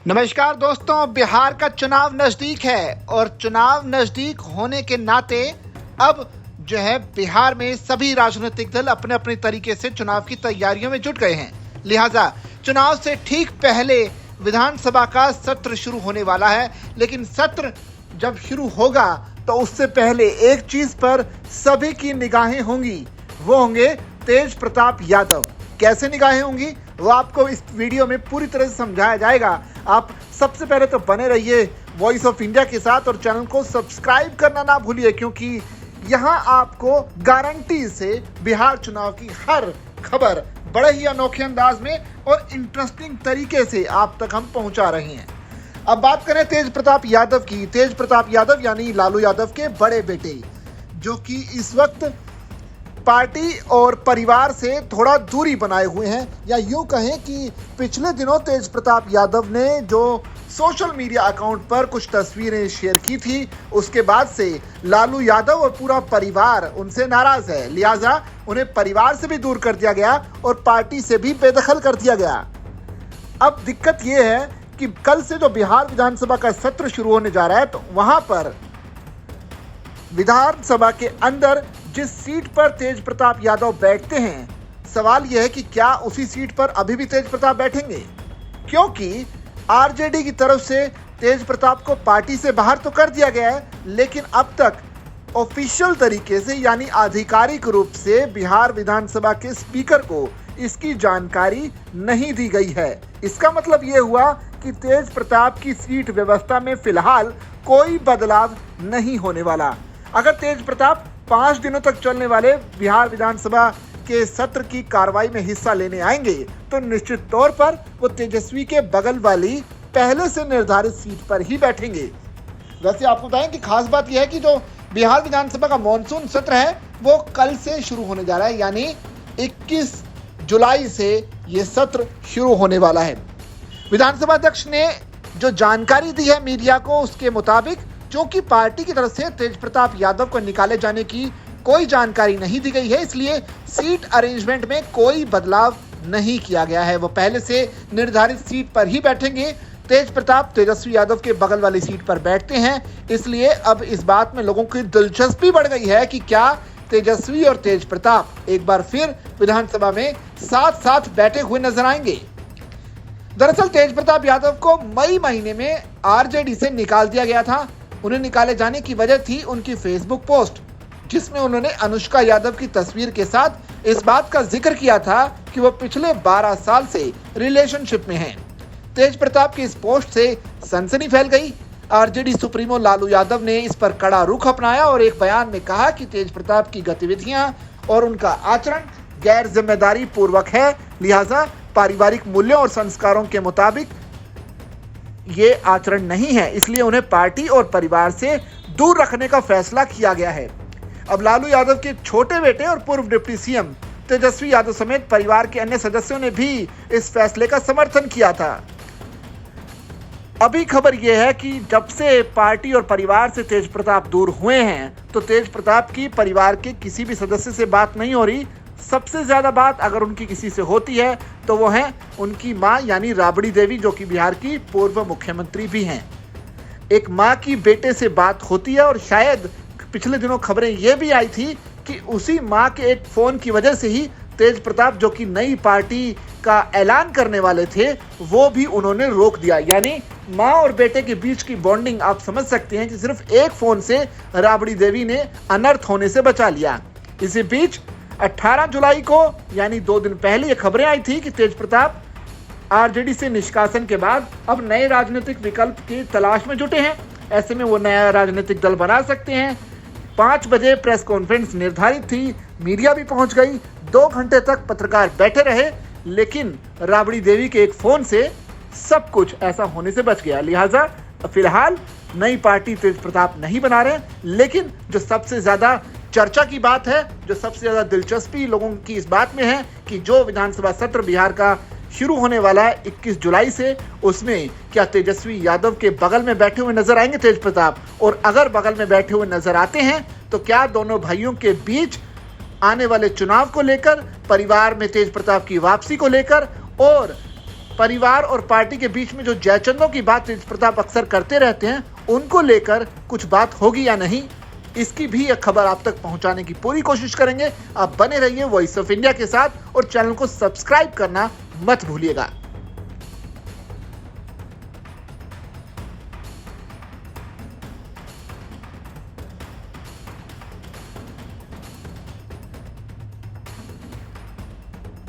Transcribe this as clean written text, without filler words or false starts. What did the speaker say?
नमस्कार दोस्तों, बिहार का चुनाव नजदीक है और चुनाव नजदीक होने के नाते अब जो है बिहार में सभी राजनीतिक दल अपने अपने तरीके से चुनाव की तैयारियों में जुट गए हैं। लिहाजा चुनाव से ठीक पहले विधानसभा का सत्र शुरू होने वाला है, लेकिन सत्र जब शुरू होगा तो उससे पहले एक चीज पर सभी की निगाहें होंगी, वो होंगे तेज प्रताप यादव। कैसे निगाहें होंगी वो आपको इस वीडियो में पूरी तरह से समझाया जाएगा। आप सबसे पहले तो बने रहिए वॉइस ऑफ इंडिया के साथ और चैनल को सब्सक्राइब करना ना भूलिए, क्योंकि यहाँ आपको गारंटी से बिहार चुनाव की हर खबर बड़े ही अनोखे अंदाज में और इंटरेस्टिंग तरीके से आप तक हम पहुंचा रहे हैं। अब बात करें तेज प्रताप यादव की। तेज प्रताप यादव यानी लालू यादव के बड़े बेटे, जो कि इस वक्त पार्टी और परिवार से थोड़ा दूरी बनाए हुए हैं, या यूं कहें कि पिछले दिनों तेज प्रताप यादव ने जो सोशल मीडिया अकाउंट पर कुछ तस्वीरें शेयर की थी, उसके बाद से लालू यादव और पूरा परिवार उनसे नाराज है। लिहाजा उन्हें परिवार से भी दूर कर दिया गया और पार्टी से भी बेदखल कर दिया गया। अब दिक्कत यह है कि कल से जो बिहार विधानसभा का सत्र शुरू होने जा रहा है, तो वहां पर विधानसभा के अंदर जिस सीट पर तेज प्रताप यादव बैठते हैं, सवाल यह है कि क्या उसी सीट पर अभी भी तेज प्रताप बैठेंगे, क्योंकि आरजेडी की तरफ से तेज प्रताप को पार्टी से बाहर तो कर दिया गया है, लेकिन अब तक ऑफिशियल तरीके से यानी आधिकारिक रूप से बिहार विधानसभा के स्पीकर को इसकी जानकारी नहीं दी गई है। इसका मतलब यह हुआ कि तेज प्रताप की सीट व्यवस्था में फिलहाल कोई बदलाव नहीं होने वाला। अगर तेज प्रताप 5 दिनों तक चलने वाले बिहार विधानसभा के सत्र की कार्रवाई में हिस्सा लेने आएंगे, तो निश्चित तौर पर वो तेजस्वी के बगल वाली पहले से निर्धारित सीट पर ही बैठेंगे। वैसे आपको बताएं कि खास बात यह है कि जो बिहार विधानसभा का मॉनसून सत्र है वो कल से शुरू होने जा रहा है, यानी 21 जुलाई से ये सत्र शुरू होने वाला है। विधानसभा अध्यक्ष ने जो जानकारी दी है मीडिया को, उसके मुताबिक क्योंकि पार्टी की तरफ से तेज प्रताप यादव को निकाले जाने की कोई जानकारी नहीं दी गई है, इसलिए सीट अरेंजमेंट में कोई बदलाव नहीं किया गया है। वो पहले से निर्धारित सीट पर ही बैठेंगे। तेज प्रताप तेजस्वी यादव के बगल वाली सीट पर बैठते हैं, इसलिए अब इस बात में लोगों की दिलचस्पी बढ़ गई है कि क्या तेजस्वी और तेज प्रताप एक बार फिर विधानसभा में साथ साथ बैठे हुए नजर आएंगे। दरअसल तेज प्रताप यादव को मई महीने में आरजेडी से निकाल दिया गया था। उन्हें निकाले जाने की वजह थी उनकी फेसबुक पोस्ट, जिसमें उन्होंने अनुष्का यादव की तस्वीर के साथ इस बात का जिक्र किया था कि वो पिछले 12 साल से रिलेशनशिप में हैं। तेज प्रताप की इस पोस्ट से सनसनी फैल गई। आरजेडी सुप्रीमो लालू यादव ने इस पर कड़ा रुख अपनाया और एक बयान में कहा कि तेज प्रताप की गतिविधियां और उनका आचरण गैर जिम्मेदारी पूर्वक है, लिहाजा पारिवारिक मूल्यों और संस्कारों के मुताबिक ये आचरण नहीं है, इसलिए उन्हें पार्टी और परिवार से दूर रखने का फैसला किया गया है। अब लालू यादव के छोटे बेटे और पूर्व डिप्टी सीएम तेजस्वी यादव समेत परिवार के अन्य सदस्यों ने भी इस फैसले का समर्थन किया था। अभी खबर यह है कि जब से पार्टी और परिवार से तेज प्रताप दूर हुए हैं, तो तेज प्रताप की परिवार के किसी भी सदस्य से बात नहीं हो रही। सबसे ज्यादा बात अगर उनकी किसी से होती है तो वो है उनकी मां यानी राबड़ी देवी, जो कि बिहार की पूर्व मुख्यमंत्री भी हैं। एक मां की बेटे से बात होती है और शायद पिछले दिनों खबरें ये भी आई थी कि उसी मां के एक फोन की वजह से ही तेज प्रताप, जो कि नई पार्टी का ऐलान करने वाले थे, वो भी उन्होंने रोक दिया। यानी मां और बेटे के बीच की बॉन्डिंग आप समझ सकते हैं कि सिर्फ एक फोन से राबड़ी देवी ने अनर्थ होने से बचा लिया। इसी बीच 18 जुलाई को यानी 2 दिन पहले ये खबरें आई थी कि तेज प्रताप आरजेडी से निष्कासन के बाद अब नए राजनीतिक विकल्प की तलाश में जुटे हैं। ऐसे में वो नया राजनीतिक दल बना सकते हैं। 5 बजे प्रेस कॉन्फ्रेंस निर्धारित थी, मीडिया भी पहुंच गई। 2 घंटे तक पत्रकार बैठे रहे, लेकिन राबड़ी देवी के एक फोन से सब कुछ ऐसा होने से बच गया। लिहाजा फिलहाल नई पार्टी तेज प्रताप नहीं बना रहे, लेकिन जो सबसे ज्यादा चर्चा की बात है, जो सबसे ज्यादा दिलचस्पी लोगों की इस बात में है कि जो विधानसभा सत्र बिहार का शुरू होने वाला है 21 जुलाई से, उसमें क्या तेजस्वी यादव के बगल में बैठे हुए नजर आएंगे तेज प्रताप, और अगर बगल में बैठे हुए नजर आते हैं तो क्या दोनों भाइयों के बीच आने वाले चुनाव को लेकर, परिवार में तेज प्रताप की वापसी को लेकर और परिवार और पार्टी के बीच में जो जयचंदों की बात तेज प्रताप अक्सर करते रहते हैं, उनको लेकर कुछ बात होगी या नहीं, इसकी भी एक खबर आप तक पहुंचाने की पूरी कोशिश करेंगे। आप बने रहिए वॉइस ऑफ इंडिया के साथ और चैनल को सब्सक्राइब करना मत भूलिएगा।